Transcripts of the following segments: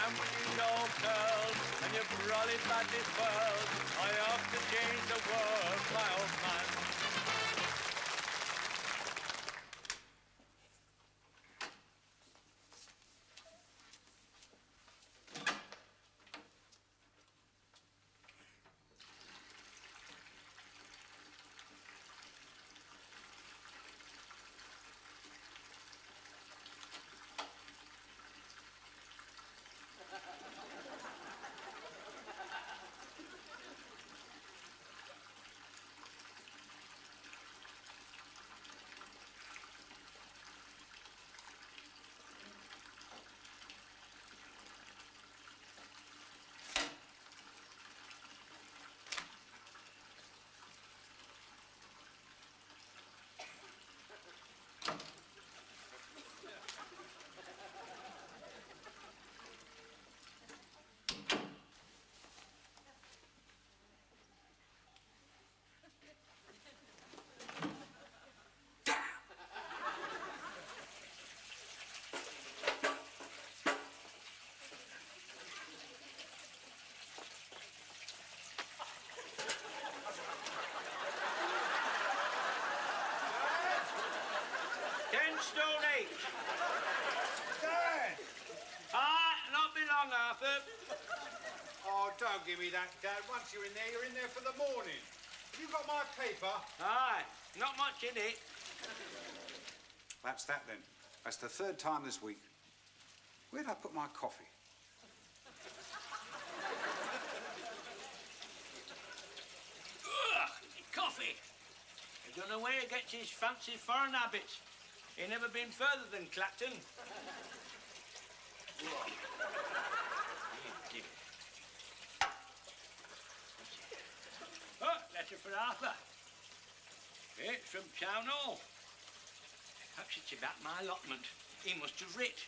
and with his old curls and your brolly badly furled, I have to change the world, my old man. Oh, don't give me that, Dad. Once you're in there for the morning. Have you got my paper? Aye, not much in it. That's that, then. That's the third time this week. Where'd I put my coffee? Ugh, coffee. I don't know where he gets his fancy foreign habits. He never been further than Clacton. Oh, letter for Arthur. It's from Town Hall. Perhaps it's about my allotment. He must have writ.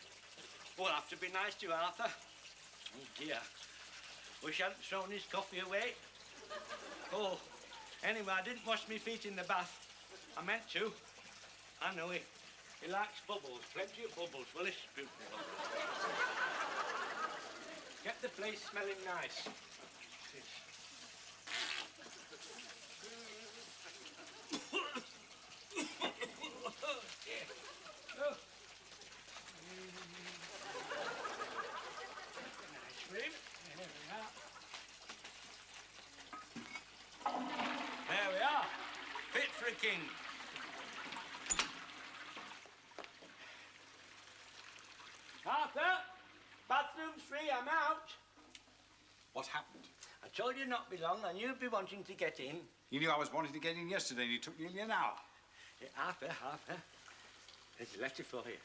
We'll have to be nice to Arthur. Oh, dear. Wish I hadn't thrown his coffee away. Oh, anyway, I didn't wash my feet in the bath. I meant to. I know it. He likes bubbles, plenty of bubbles. Well, it's good. Get the place smelling nice. Oh. Nice room. There we are. There we are. Fit for a king. Arthur, bathroom's free, I'm out. What happened? I told you not be long, and you'd be wanting to get in. You knew I was wanting to get in yesterday, and you took nearly an hour. Yeah, Arthur, there's a letter for you.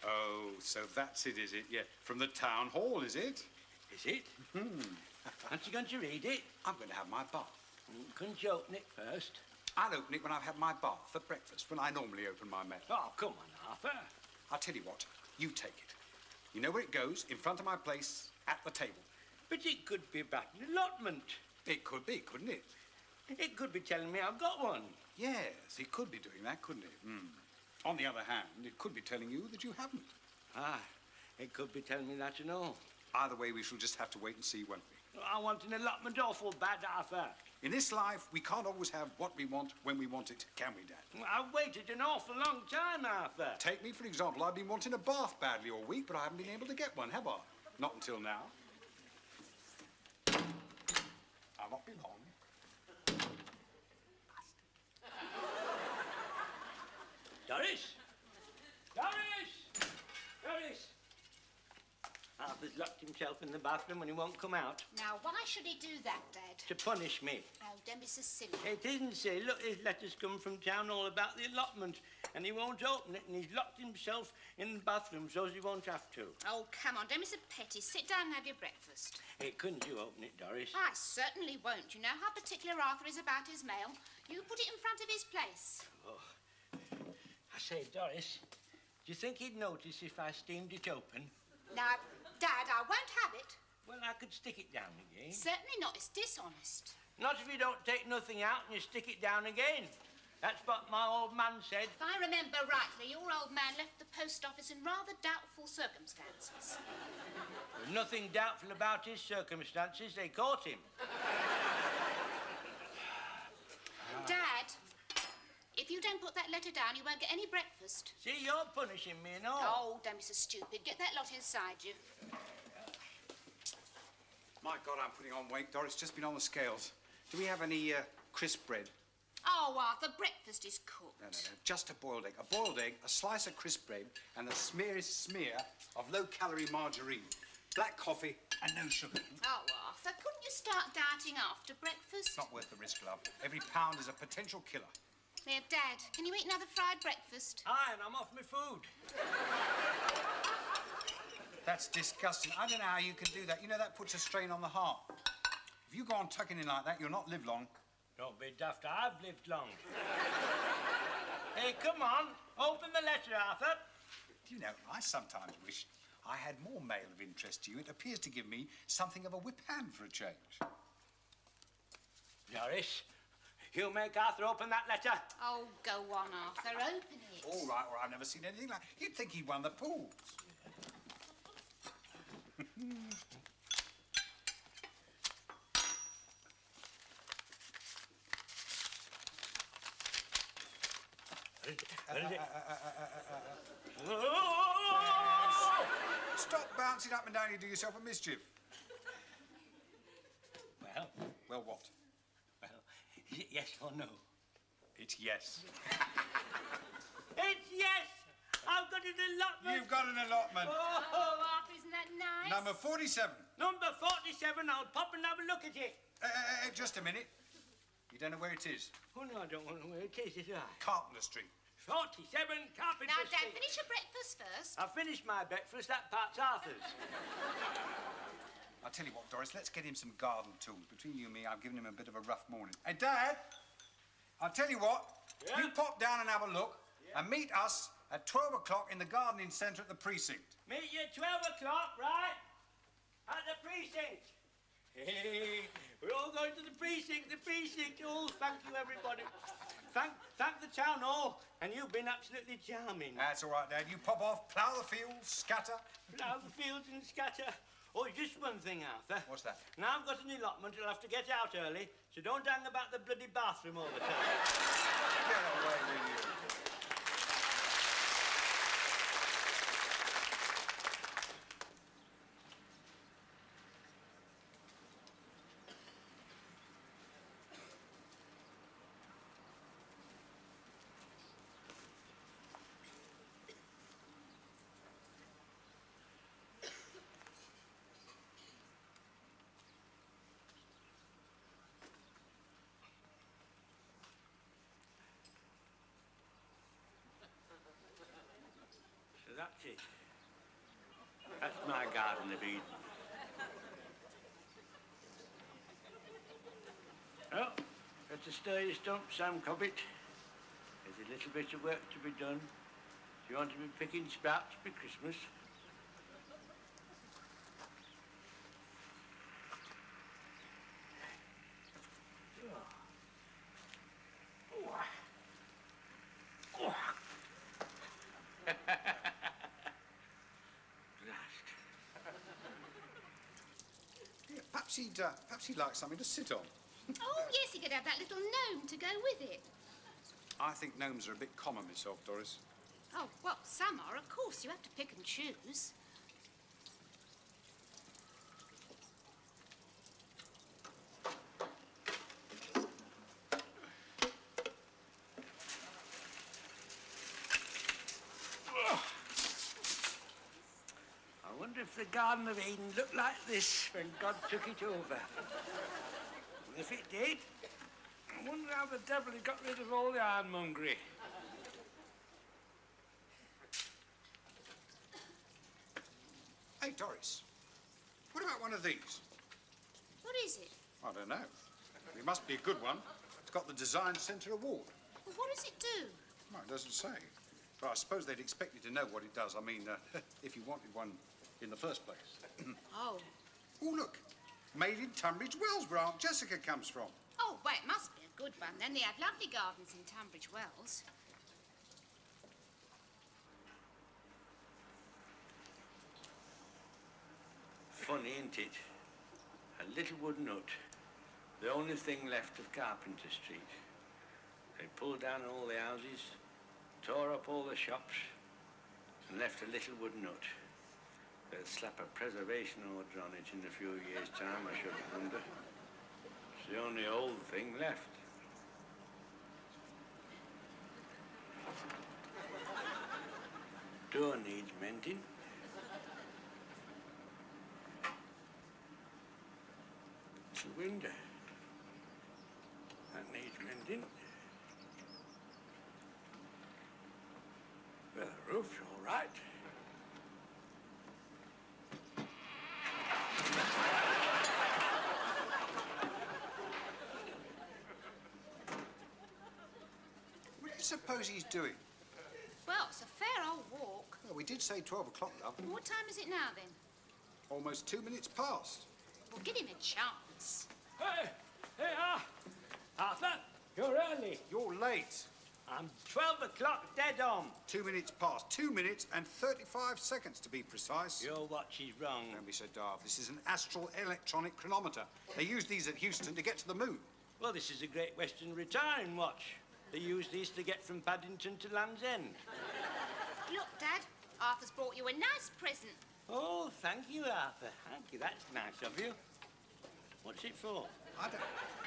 Oh, so that's it, is it? Yeah, from the town hall, is it? Is it? Aren't you going to read it? I'm going to have my bath. Couldn't you open it first? I'll open it when I've had my bath at breakfast, when I normally open my mail. Oh, come on, Arthur. I'll tell you what, you take it. You know where it goes, in front of my place, at the table. But it could be about an allotment. It could be, couldn't it? It could be telling me I've got one. Yes, it could be doing that, couldn't it? On the other hand, it could be telling you that you haven't. Ah, it could be telling me that and all. Either way, we shall just have to wait and see, won't we? I want an allotment awful bad, Arthur. In this life, we can't always have what we want when we want it, can we, Dad? I've waited an awful long time, Arthur. Take me, for example. I've been wanting a bath badly all week, but I haven't been able to get one, have I? Not until now. I'll not be long. Doris! Doris! Doris! Arthur's locked himself in the bathroom and he won't come out. Now, why should he do that, Dad? To punish me. Oh, don't be so silly. It isn't silly. Look, his letter's come from town all about the allotment, and he won't open it, and he's locked himself in the bathroom so he won't have to. Oh, come on, don't be so petty. Sit down and have your breakfast. Hey, couldn't you open it, Doris? I certainly won't. You know how particular Arthur is about his mail. You put it in front of his place. Oh. I say, Doris, do you think he'd notice if I steamed it open? Now, Dad, I won't have it. Well, I could stick it down again. Certainly not. It's dishonest. Not if you don't take nothing out and you stick it down again. That's what my old man said. If I remember rightly, your old man left the post office in rather doubtful circumstances. There's nothing doubtful about his circumstances. They caught him. Dad, if you don't put that letter down, you won't get any breakfast. See, you're punishing me and all. Oh, don't be so stupid. Get that lot inside you. My God, I'm putting on weight, Doris. Just been on the scales. Do we have any crisp bread? Oh, Arthur, breakfast is cooked. No. Just a boiled egg. A boiled egg, a slice of crisp bread, and a smear of low-calorie margarine. Black coffee and no sugar. Oh, Arthur, couldn't you start dieting after breakfast? Not worth the risk, love. Every pound is a potential killer. There, Dad, can you eat another fried breakfast? Aye, and I'm off my food. That's disgusting. I don't know how you can do that. You know, that puts a strain on the heart. If you go on tucking in like that, you'll not live long. Don't be daft. I've lived long. Hey, come on. Open the letter, Arthur. Do you know, I sometimes wish I had more mail of interest to you. It appears to give me something of a whip hand for a change. Doris, you make Arthur open that letter. Oh, go on, Arthur, open it. All right, well, I've never seen anything like it. You'd think he'd won the pool. Stop bouncing up and down, you do yourself a mischief. Well? Well, what? Well, is it yes or no? It's yes. It's yes! I've got an allotment. You've got an allotment. Oh, Arthur, isn't that nice? Number 47. Number 47, I'll pop and have a look at it. Just a minute. You don't know where it is? Oh, no, I don't want to know where it is, I? Carpenter Street. 47 Carpenter Now, Dad, Street. finish your breakfast first. I've finished my breakfast. That part's Arthur's. I'll tell you what, Doris, let's get him some garden tools. Between you and me, I've given him a bit of a rough morning. Hey, Dad, I'll tell you what. Yeah? You pop down and have a look and meet us at 12 o'clock in the gardening centre at the precinct. Meet you at 12 o'clock, right? At the precinct. Hey, we're all going to the precinct, Oh, thank you, everybody. Thank the town hall, and you've been absolutely charming. That's all right, Dad. You pop off, plough the fields, scatter. Plough the fields and scatter. Oh, just one thing, Arthur. What's that? Now I've got an allotment, I'll have to get out early, so don't hang about the bloody bathroom all the time. Get away with you. So that's it. That's my Garden of Eden. Oh, got to stir your stump, Sam Cobbett. There's a little bit of work to be done. If you want to be picking sprouts for Christmas. Yeah, perhaps he'd like something to sit on. Oh, yes, you could have that little gnome to go with it. I think gnomes are a bit common myself, Doris. Oh, well, some are, of course. You have to pick and choose. I wonder if the Garden of Eden looked like this when God took it over. Well, if it did, I wonder how the devil he got rid of all the ironmongery. Hey, Doris, what about one of these? What is it? I don't know. It must be a good one. It's got the Design Centre Award. Well, what does it do? Well, it doesn't say. But I suppose they'd expect you to know what it does. I mean, if you wanted one in the first place. Oh. Oh, look. Made in Tunbridge Wells, where Aunt Jessica comes from. Oh, well, it must be a good one. Then they have lovely gardens in Tunbridge Wells. Funny, ain't it? A little wooden hut. The only thing left of Carpenter Street. They pulled down all the houses, tore up all the shops, and left a little wooden hut. They'll slap a preservation order on it in a few years' time, I shouldn't wonder. It's the only old thing left. Door needs mending. It's a window. That needs mending. Well, the roof's all right. What do you suppose he's doing? Well, it's a fair old walk. Well, we did say 12 o'clock, love. What time is it now, then? Almost 2 minutes past. Well, give him a chance. Hey, Arthur, you're early. You're late. I'm 12 o'clock dead on. 2 minutes past. 2 minutes and 35 seconds to be precise. Your watch is wrong. Don't be so daft. This is an astral electronic chronometer. They use these at Houston to get to the moon. Well, this is a Great Western retiring watch. They use these to get from Paddington to Land's End. Look, Dad, Arthur's brought you a nice present. Oh, thank you, Arthur. Thank you. That's nice of you. What's it for?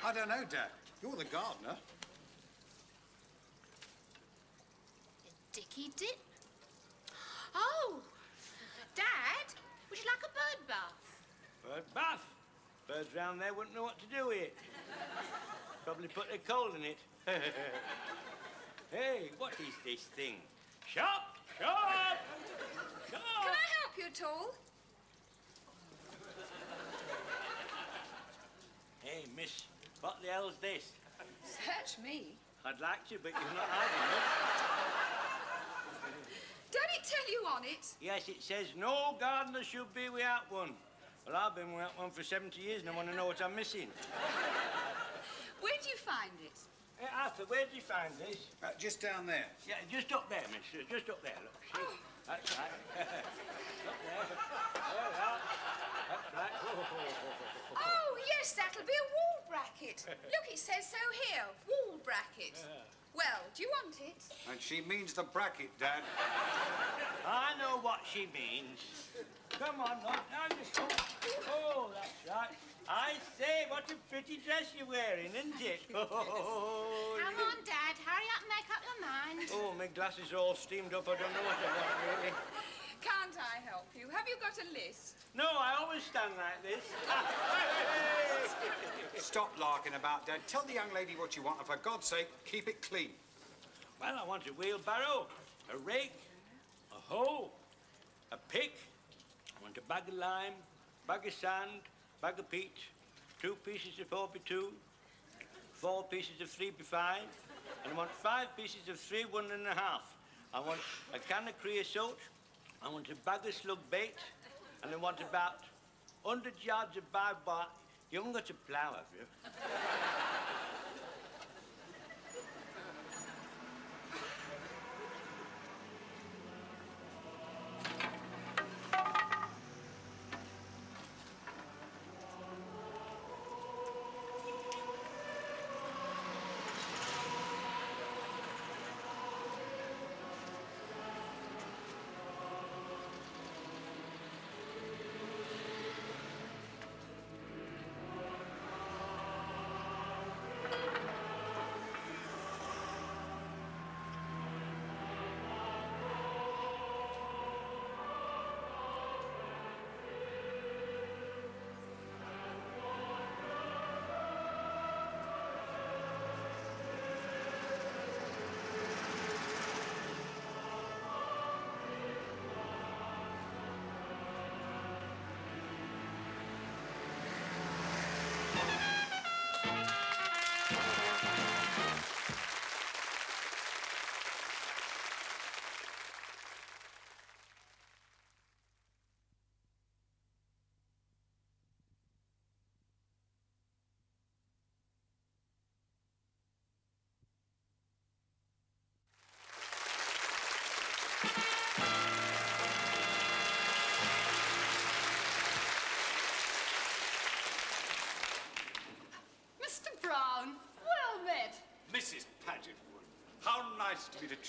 I don't know, Dad. You're the gardener. A dicky dip? Oh, Dad, would you like a bird bath? Bird bath. Birds round there wouldn't know what to do with it. Probably put a coal in it. Hey, what is this thing? Shop! Shop! Shop! Can I help you at all? Hey, miss, what the hell's this? Search me. I'd like to, but you're not hiding it. Don't it tell you on it? Yes, it says no gardener should be without one. Well, I've been without one for 70 years and I want to know what I'm missing. Where'd you find it? Hey, Arthur, where did you find this? Just down there. Yeah, just up there, miss. Just up there, look. See? Oh. That's right. Up there. There we are. That's right. Oh, yes, that'll be a wall bracket. Look, it says so here. Wall bracket. Well, do you want it? And she means the bracket, Dad. I know what she means. Come on, look. Now just go. Oh, that's right. I say, what a pretty dress you're wearing, isn't it? Oh, Come on, Dad, hurry up and make up your mind. oh, my glasses are all steamed up. I don't know what I want, really. Can't I help you? Have you got a list? No, I always stand like this. Stop larking about, Dad. Tell the young lady what you want, and for God's sake, keep it clean. Well, I want a wheelbarrow, a rake, a hoe, a pick. I want a bag of lime, bag of sand, bag of peat, 2 pieces of 4x2, 4 pieces of 3x5, and I want 5 pieces of 3 1.5. I want a can of creosote, I want a bag of slug bait, and I want about 100 yards of barbed wire. You haven't got a plough, have you?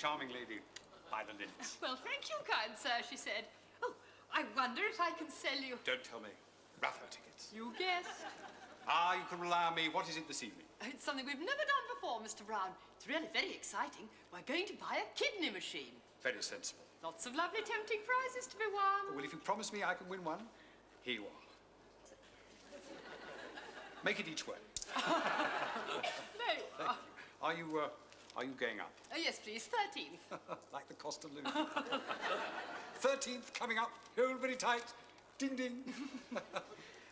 charming lady by the links. Well, thank you, kind sir, she said. Oh, I wonder if I can sell you... Don't tell me. Raffle tickets. You guessed. Ah, you can rely on me. What is it this evening? It's something we've never done before, Mr. Brown. It's really very exciting. We're going to buy a kidney machine. Very sensible. Lots of lovely tempting prizes to be won. Well, if you promise me I can win one, here you are. Make it each way. There you are. Are you going up? Oh, yes, please, 13th. Like the cost of living. 13th coming up. Hold very tight. Ding, ding.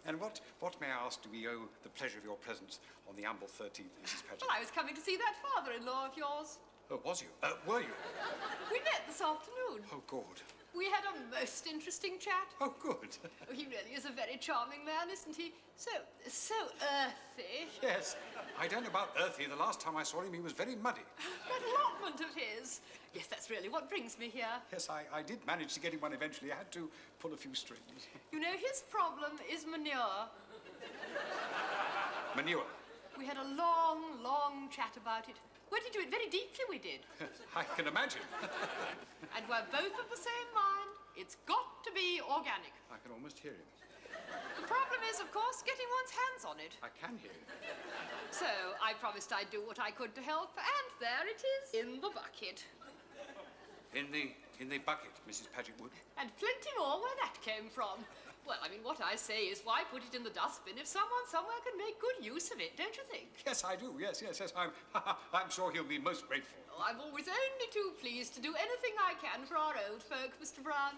And what may I ask, do we owe the pleasure of your presence on the humble 13th, Mrs. Paget? Well, I was coming to see that father-in-law of yours. Oh, was you? Were you? We met this afternoon. Oh, good. We had a most interesting chat. Oh, good. Oh, he really is a very charming man, isn't he? So earthy. Yes. I don't know about earthy. The last time I saw him, he was very muddy. That allotment of his. Yes, that's really what brings me here. Yes, I did manage to get him one eventually. I had to pull a few strings. You know, his problem is manure. Manure? We had a long, long chat about it. Went into it very deeply, we did. I can imagine. And we're both of the same mind. It's got to be organic. I can almost hear him. The problem is, of course, getting one's hands on it. I can hear him. So I promised I'd do what I could to help, and there it is, in the bucket. In the bucket, Mrs. Paget Wood. And plenty more where that came from. Well, I mean, what I say is, why put it in the dustbin if someone somewhere can make good use of it, don't you think? Yes, I do. Yes. I'm sure he'll be most grateful. Oh, I'm always only too pleased to do anything I can for our old folk, Mr. Brown.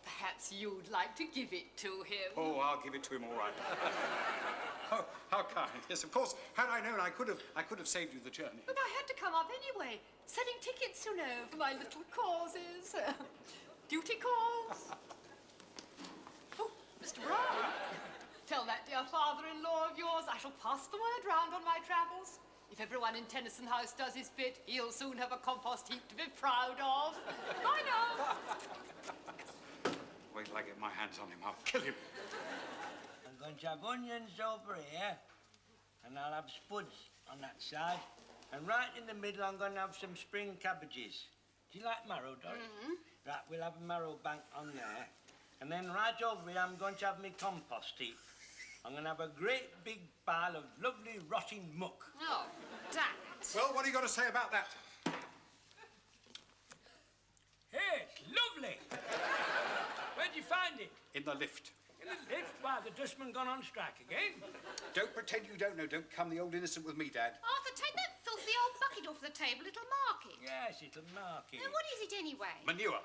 Perhaps you'd like to give it to him. Oh, I'll give it to him all right. Oh, how kind. Yes, of course. Had I known, I could have saved you the journey. But I had to come up anyway. Selling tickets, you know, for my little causes. Duty calls. Oh, Mr. Brown. Tell that dear father-in-law of yours I shall pass the word round on my travels. If everyone in Tennyson House does his bit, he'll soon have a compost heap to be proud of. Bye now. Wait till I get my hands on him. I'll kill him. I'm going to have onions over here, and I'll have spuds on that side. And right in the middle, I'm going to have some spring cabbages. Do you like marrow, Doris? Mm-hmm. Right, we'll have a marrow bank on there. And then right over here, I'm going to have my compost heap. I'm going to have a great big pile of lovely rotting muck. Oh, Dad. Well, what are you got to say about that? Hey, it's lovely. Where'd you find it? In the lift. In the lift? Why, the dustman gone on strike again? Don't pretend you don't know. Don't come the old innocent with me, Dad. Arthur, take that filthy old bucket off the table. It'll mark it. Yes, it'll mark it. Now, what is it anyway? Manure.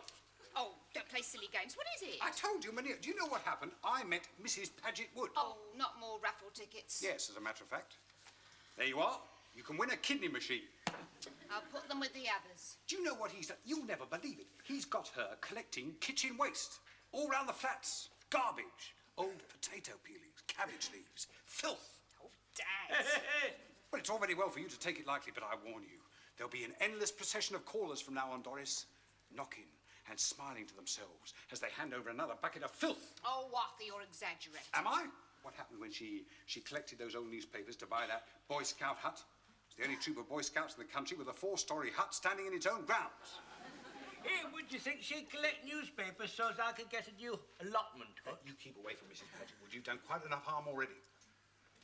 Oh, don't play silly games. What is it? I told you, manure. Do you know what happened? I met Mrs. Paget Wood. Oh, not more raffle tickets. Yes, as a matter of fact. There you are. You can win a kidney machine. I'll put them with the others. Do you know what he's done? You'll never believe it. He's got her collecting kitchen waste all round the flats. Garbage, old potato peelings, cabbage leaves, filth. Oh, Dad. Well, it's all very well for you to take it lightly, but I warn you, there'll be an endless procession of callers from now on, Doris, knocking and smiling to themselves as they hand over another bucket of filth. Oh, Arthur, you're exaggerating. Am I? What happened when she collected those old newspapers to buy that Boy Scout hut? It's the only troop of Boy Scouts in the country with a 4-story hut standing in its own grounds. Hey, would you think she'd collect newspapers so as I could get a new allotment? You keep away from Mrs. Paget Wood. You've done quite enough harm already.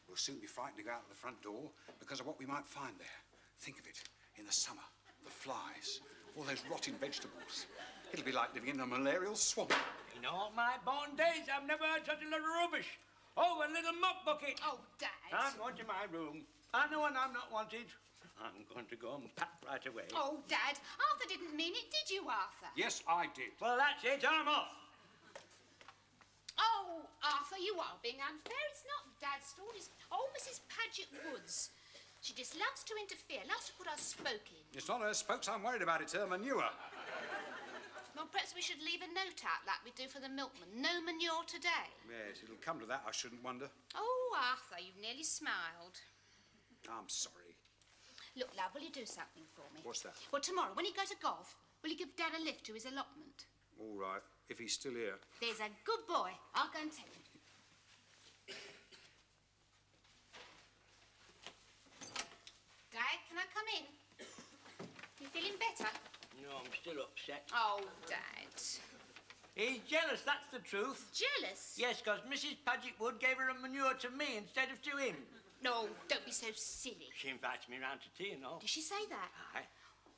We'll soon be frightened to go out of the front door because of what we might find there. Think of it, in the summer, the flies, all those rotting vegetables. It'll be like living in a malarial swamp. In all my born days, I've never heard such a lot of rubbish. Oh, a little muck bucket. Oh, Dad. I'm going to my room. I know when I'm not wanted. I'm going to go and pack right away. Oh, Dad, Arthur didn't mean it, did you, Arthur? Yes, I did. Well, that's it. I'm off. Oh, Arthur, you are being unfair. It's not Dad's fault. It's old Mrs. Paget Wood's. She just loves to interfere, loves to put her spoke in. It's not her spokes I'm worried about, it's her manure. Well, perhaps we should leave a note out like we do for the milkman. No manure today. Yes, it'll come to that, I shouldn't wonder. Oh, Arthur, you've nearly smiled. I'm sorry. Look, love, will you do something for me? What's that? Well, tomorrow, when you go to golf, will you give Dad a lift to his allotment? All right, if he's still here. There's a good boy. I'll go and tell him. Dad, can I come in? You feeling better? No, I'm still upset. Oh, Dad. He's jealous, that's the truth. Jealous? Yes, because Mrs. Paget Wood gave her a manure to me instead of to him. No, don't be so silly. She invited me round to tea and all. Did she say that? Aye.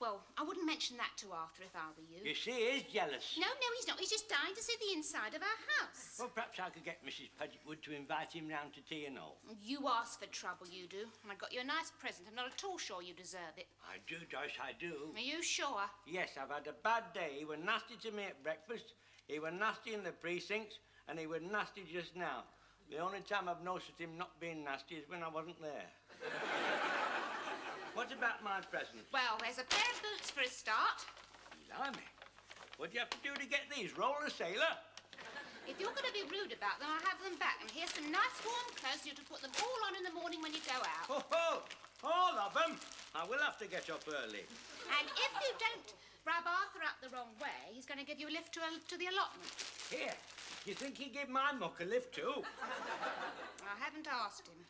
Well, I wouldn't mention that to Arthur if I were you. You see, he is jealous. No, he's not. He's just dying to see the inside of our house. Well, perhaps I could get Mrs. Paget Wood to invite him round to tea and all. You ask for trouble, you do. And I got you a nice present. I'm not at all sure you deserve it. I do, Joyce, I do. Are you sure? Yes, I've had a bad day. He was nasty to me at breakfast, he was nasty in the precincts, and he was nasty just now. The only time I've noticed him not being nasty is when I wasn't there. What about my present? Well, there's a pair of boots for a start. Blimey. What do you have to do to get these? Roll a sailor? If you're going to be rude about them, I'll have them back. And here's some nice warm clothes for you to put them all on in the morning when you go out. Ho! All of them? I will have to get up early. And if you don't rub Arthur up the wrong way, he's going to give you a lift to the allotment. Here, you think he'd give my muck a lift too? I haven't asked him.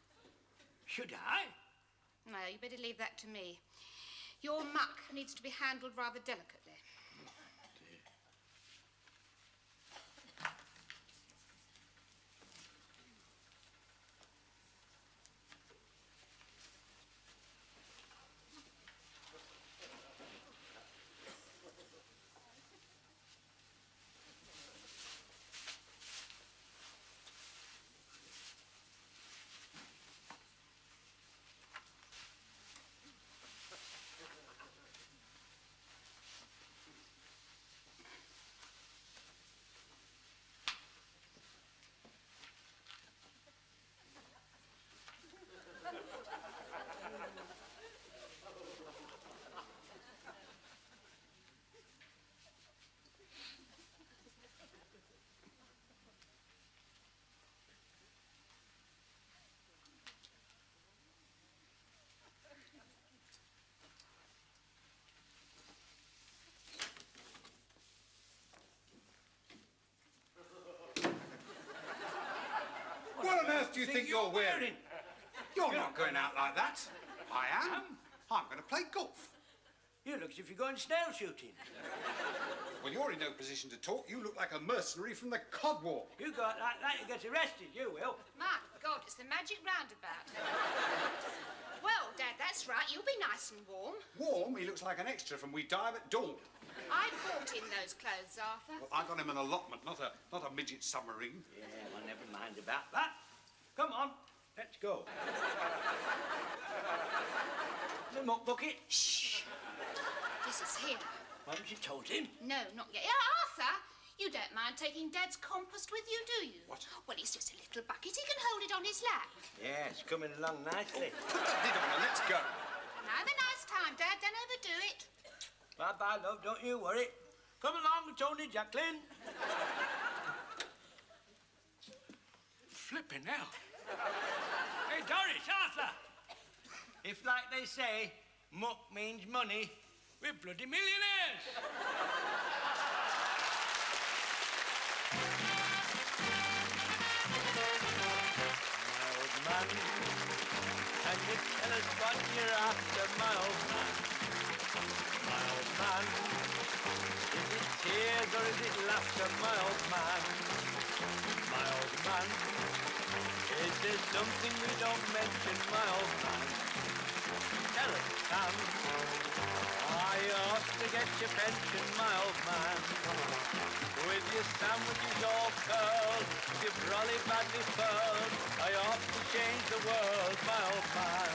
Should I? No, you better leave that to me. Your muck needs to be handled rather delicately. What on earth do you think you're wearing? You're not going out like that. I am. I'm going to play golf. You look as if you're going snail shooting. Well, you're in no position to talk. You look like a mercenary from the Cod War. You go out like that, you get arrested, you will. My God, it's the magic roundabout. Well, Dad, that's right. You'll be nice and warm. Warm? He looks like an extra from We Dive at Dawn. I bought in those clothes, Arthur. Well, I got him an allotment, not a midget submarine. Yeah, well, never mind about that. Come on, let's go. The muck bucket. Shh. This is here. Haven't you told him? No, not yet. Yeah, Arthur, you don't mind taking Dad's compost with you, do you? What? Well, it's just a little bucket. He can hold it on his lap. Yeah, it's coming along nicely. Put that lid on and let's go. And have a nice time, Dad. Don't overdo it. Bye-bye, love, don't you worry. Come along, Tony Jacqueline. Flipping hell. Hey, Doris, Arthur. If, like they say, muck means money, we're bloody millionaires. My old man, can you tell us what you're after, my old man? My old man, is it tears or is it laughter, my old man? My old man, is there something we don't mention, my old man? Tell us, Sam, are you off to get your pension, my old man? With your sandwiches all curled, your brolly badly furled, are you off to change the world, my old man?